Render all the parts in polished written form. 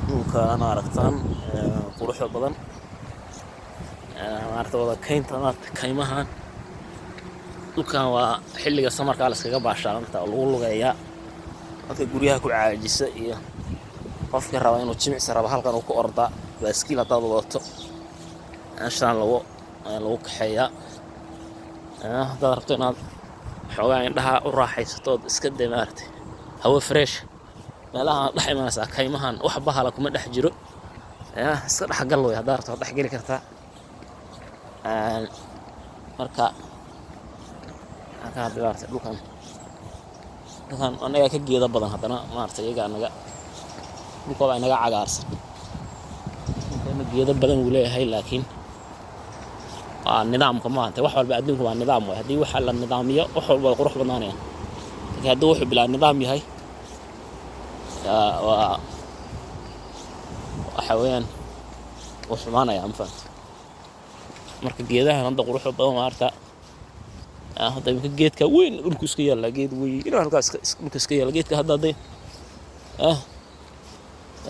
dhulka aan aragtaan quruxda badan maarta wada kaynta maarta kaymahan dhulkan waa xilliga samarka la iskaga baashaalanta lagu lugeeyaa dadka guryaha ku caajisa iyo qofka raba inuu jimicsi raba halkan uu ku orda baaskiil hadaad wadato meeshaan lagu kaxeeyaa hadaad rabto inaad xoogaa indhaha u raaxaysato ood iska day maartay hawo fresh meelaha dhex imanaysaa kaymahan wax bahala kuma dhex jiro iska dhexgal way hadaad rabto dhex geli kartaa marka hadda maartay dhulkan anaga ka geeda badan haddana maartay iyaga anaga dhulkooda inaga cagaarsan dhulkana geeda badan uu leeyahay laakiin waa nidaamka maanta wax walba adduunka waa nidaam way haddii waxa la nidaamiyo wax walba qurux badnaanayaan laakiin haddii wuxuu bilaa nidaam yahay waxa weeyaan wax xumaanaya ma fahamtay marka geedahan hadda quruxda badan maarta hadda imika geedka weyn dhulku iska yaala geed weyn inuu halkaas dhulka iska yaala geedka hadda haday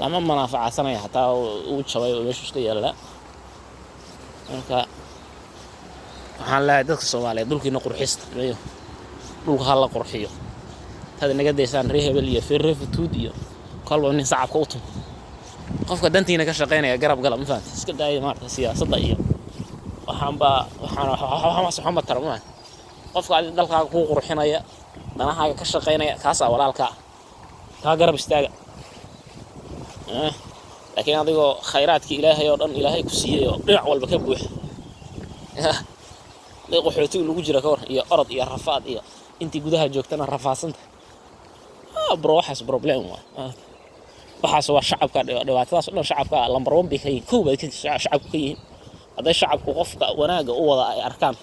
lama manaafacasanaya hataa uu jabay oo meesha iska yaala marka waxaan leeyahay dadka Soomaaliyeed dhulkiina qurxista iyo dhulka hal la qurxiyo tada naga deysaan reehebel iyo feerreefutud iyo kalba nin sacabka u tum qofka dantiina ka shaqeynaya garab gala ma fahamtay iska daayay maarta siyaasadda iyo waxaan ma tarmo qofka dalkaaga ku qurxinaya danahaaga ka shaqeynaya kaas walaalka ka garab istaaga laakiin adigoo khayraadka Ilaahay oo dhan Ilaahay ku siiyay oo dhinac walba ka buux qaxootiga lagu jira ka war iyo orod iyo rafaad iyo intii gudaha joogtana rafaasanta bro waxaas problem waxaas waa shacabka dhibaatadaas oo dhan shacabka lambar 1 bay ka yihiin koob ay shacabku ka yihiin haday shacabku qofka wanaaga u wada ay arkaan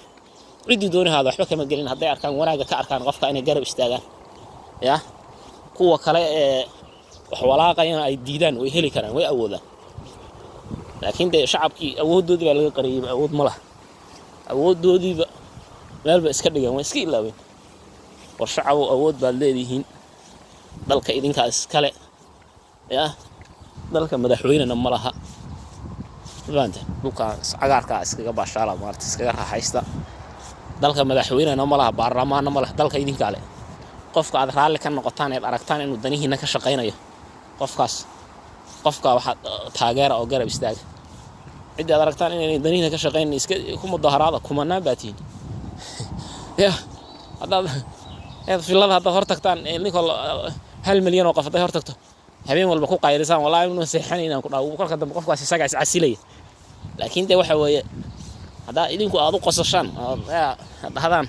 cidii doonahaada waxba kama gelin haday arkaan wanaaga ka arkaan qofka inay garab istaagaan kuwa kale ee wax walaaqayna ay diidaan way heli karaan way awoodaan laakiin shacabkii awoodoodii baa laga qariyay awood ma laha awoodoodiiba meelba iska dhigan way iska ilaaween war shacab awood baad leedihiin dalka idinkaas kale dalka madaxweynena ma laha maanta dhulka cagaarka iskaga baashaala maarta iskaga raaxaysta dalka madaxweynena ma laha baarlamaanna ma laha dalka idin kale qofka aad raalli ka noqotaan ee aragtaan inuu danihiina ka shaqeynayo qofka waxa taageera oo garab istaaga cid aad aragtaan inay danihiina ka shaqeyn iska ku mudaharaada kuma naabatiin hada filada hada hortagtaan ninkol 1 milyan oo qof hada hortagto habeen walba ku qayrisaan wallahi inuu seexanayna ku dhaw kolka dambe qofkaas isaga casilay laakiin waxa weeye hada idinku aad u qosashaan hadaan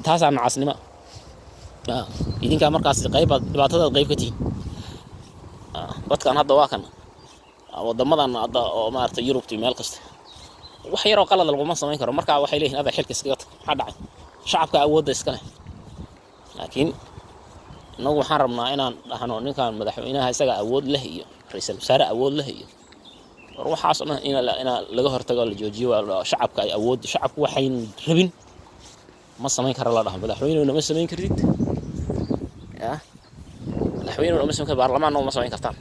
taasa nacasnimo idinka markaas dhibaatada qayb ka tihiin dadkan hadda waa kan wadamadan hadda oo maarta Yurubti meel kasta wax yar oo qalad lagu samayn karo marka waxay leeyihiin aad xilka iskaga waxa dhacay shacabka awoodda iska leh laakiin nagu waxaan rabnaa inaan dhahno ninkan madaxweynaha isaga awood leh iyo ra'iisul wasaare awood leh iyo waxaas in laga hortago la joojiyo shacabka ay awood shacabku waxay rabin ma samayn karo la dhaho madaxweynuhu ma samayn karid madaxweynuhu ma samayn karo baarlamaanka ma samayn kartaan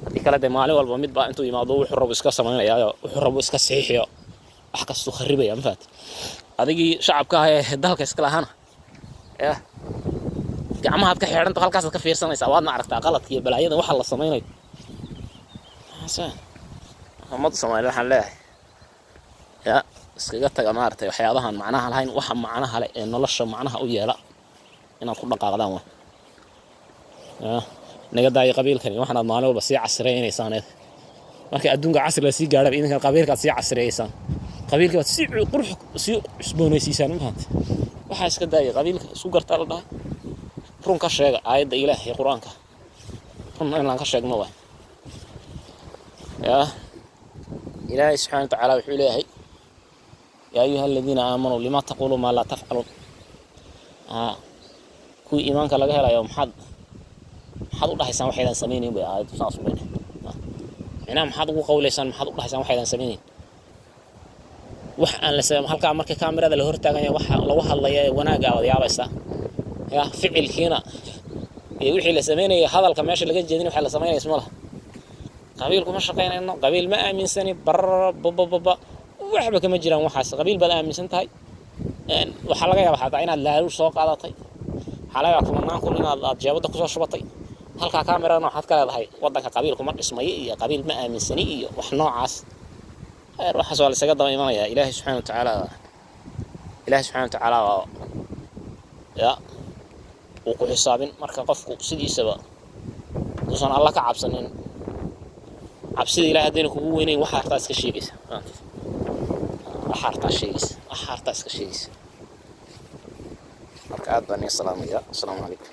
hadii kala maalin walba mid baa intuu yimaado wuxuu rabo iska sameynaya wuxuu rabo iska saxiixiyo wax kasto kharibaya ma faat adigii shacabka ah dalka iska lahana gacmaha ka xiranta halkaas ka fiirsanaysa waadna aragtaa qaladka iyo balaayada waxa la sameynayo Muhammad Soomaali waxaan leeyahay iskaga taga maartay waxyaabahan macnaha lahayn waxa macnaha leh ee nolosha macnaha u yeela inaad ku dhaqaaqdaan naga daay qabiilkani waxaad maalin walba si casriyeynaysan marka adduunka casri la si gaaray idinka qabiilka si casriyeeysan qabiilka si qurux si isboonaysiisan waxa iska daay qabiilka isku gartaa la dhahay run ka sheega aayada Ilaahay Quraanka run in la ka sheegno waa إلهي سبحانه وتعالى وحوله يا أيها الذين آمنوا لما تقولوا ما لا تفعلون كوي إيمانك لقاها لا يوم حد الله حسن وحيدا سمينين بآيات صاص بينه إنام حد قول لسان حد الله حسن وحيدا سمينين وح أن لسان هل كامر كاميرا ذا الهرتا جاني وح الله الله وناجا ويا بس يا فعل كينا iyo wixii la sameynayay hadalka meesha laga jeedin waxa la sameynayay isma laha qabiil kuma shaqeynayno qabiil ma aaminsani baba waxba kama jiraan waxaas qabiil baad aaminsan tahay waxa laga yaabaa xataa inaad laaluush soo qaadatay waxa laga yaabaa kumanaan kun inaad jeebada ku soo shubatay halka kaamirana waxaad ka leedahay wadanka qabiil kuma dhismayo iyo qabiil ma aaminsani iyo wax noocaas waxaas waa la isaga daba imanaya ilaahay subxaanahu wa tacaala ya uu ku xisaabin marka qofku sidiisaba uusan alla ka cabsanin cabsida ilaahay haddayna kugu weynayn waxa hartaa iska sheegaysa waxa hartaa iska sheegaysa marka aad baan salaamaya assalaamu calaykum